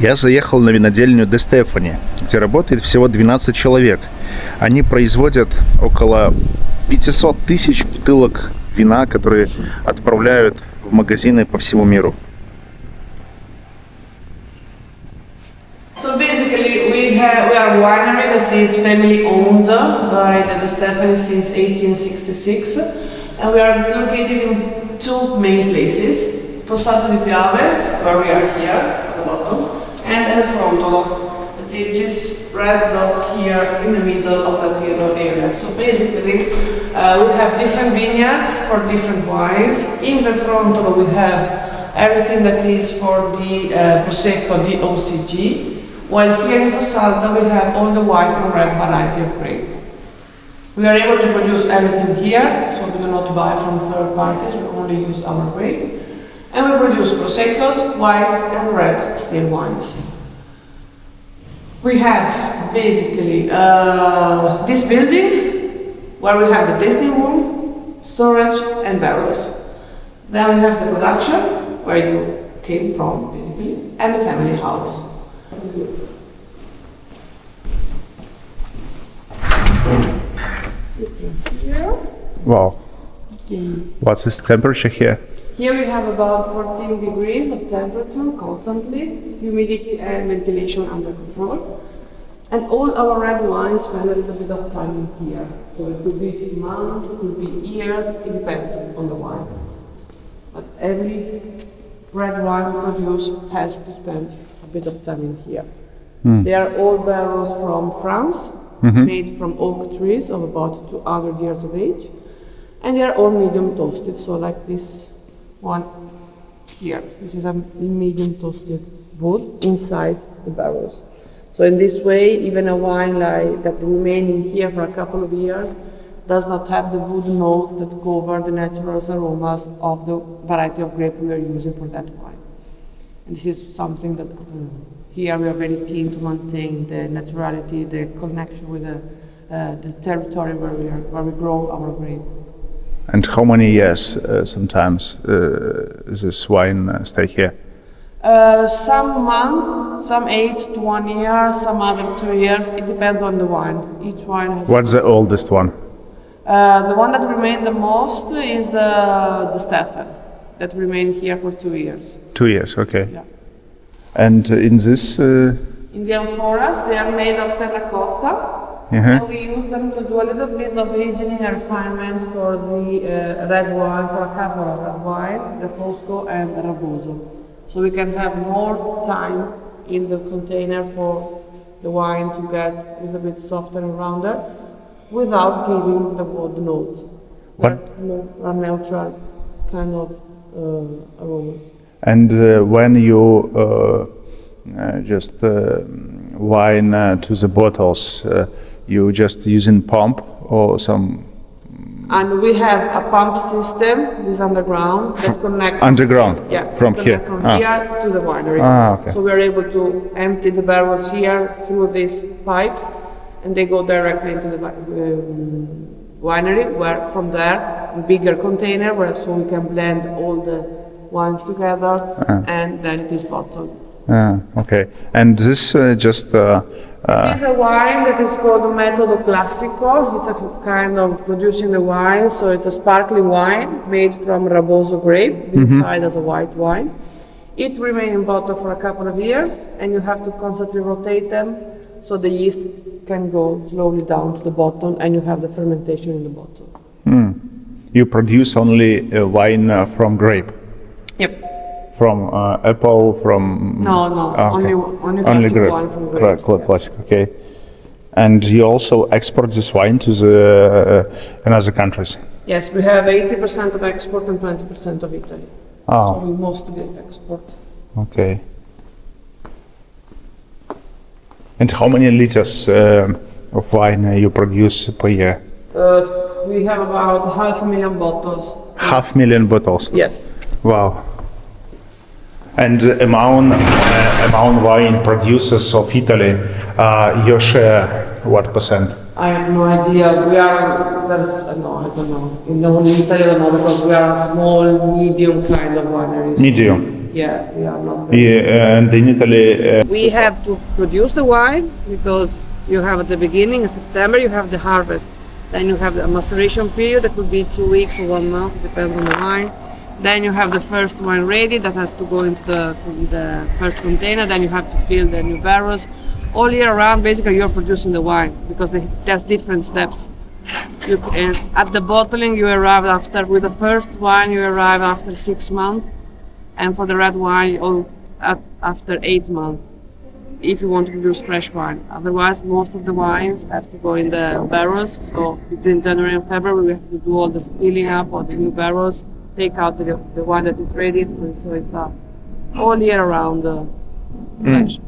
Я заехал на винодельню Стефани, где работает всего 12 человек. Они производят около 500 тысяч бутылок вина, которые отправляют в магазины по всему миру. So basically, we are a winery that is family owned by the Stefani since 1866, and we are located in two main places: Fossato di Piave, where we are here at the bottom, and El Frontolo. That is this red dot here in the middle of that yellow area. So basically, we have different vineyards for different wines. In the Frontolo, we have everything that is for the Prosecco, the OCG. While here in Fossalta we have all the white and red variety of grape. We are able to produce everything here, so we do not buy from third parties, we only use our grape. And we produce Proseccos, white and red still wines. We have basically this building where we have the tasting room, storage and barrels. Then we have the production, where you came from basically, and the family house. Here. Wow. Okay. What's the temperature here? Here we have about 14 degrees of temperature constantly, humidity and ventilation under control. And all our red wines spend a little bit of time in here. So it could be a few months, it could be years, it depends on the wine. But every red wine we produce has to spend a bit of time in here. They are all barrels from France, made from oak trees of about 200 years of age, and they are all medium toasted, so like this one here. This is a medium toasted wood inside the barrels. So in this way, even a wine like that remaining here for a couple of years does not have the wood notes that cover the natural aromas of the variety of grape we are using for that wine. And this is something that here we are very keen to maintain the naturality, the connection with the territory where we grow our grape. And how many years sometimes this wine stay here? Some months, some 8 to 1 year, some other 2 years. It depends on the wine. Each wine has. What's the oldest one? The one that remained the most is the Stefan, that remained here for 2 years. 2 years, okay. Yeah. And in this? In the amphoras, they are made of terracotta. And we use them to do a little bit of aging and refinement for the red wine, for a couple of red wine, the Fosco and the Raboso. So we can have more time in the container for the wine to get a little bit softer and rounder without giving the wood notes. What? A neutral kind of aromas. And when you just wine to the bottles, you just using pump or some? And we have a pump system, this underground, that connects. Underground? Yeah, from here? From here to the winery. Okay. So we are able to empty the barrels here through these pipes, and they go directly into the winery, where from there, a bigger container, where so we can blend all the wines together, and then it is bottled. Okay. And this just... This is a wine that is called Metodo Classico. It's a kind of producing the wine, so it's a sparkling wine made from Raboso grape, vinified as a white wine. It remains in bottle for a couple of years, and you have to constantly rotate them so the yeast can go slowly down to the bottom, and you have the fermentation in the bottle. You produce only wine from grape? Yep. From apple, from... No, okay. only classic grape. wine from grapes. Classic, okay. And you also export this wine to the another countries? Yes, we have 80% of export and 20% of Italy. Oh. So we mostly export. Okay. And how many liters of wine you produce per year? We have about 500,000 bottles. 500,000 bottles? Yes. Wow. And among wine producers of Italy, your share, what percent? I have no idea. I don't know. In Italy, I don't know, because we are a small, medium kind of winery. Medium. Yeah, we are not. Yeah, and in Italy, We have to produce the wine because you have at the beginning in September you have the harvest. Then you have the maceration period that could be 2 weeks or 1 month, it depends on the wine. Then you have the first wine ready that has to go into the first container. Then you have to fill the new barrels. All year round, basically, you're producing the wine because there's different steps. And at the bottling, you arrive with the first wine, you arrive after 6 months, and for the red wine, after 8 months, if you want to produce fresh wine. Otherwise, most of the wines have to go in the barrels. So between January and February, we have to do all the filling up of the new barrels, take out the wine that is ready, so it's all year round production.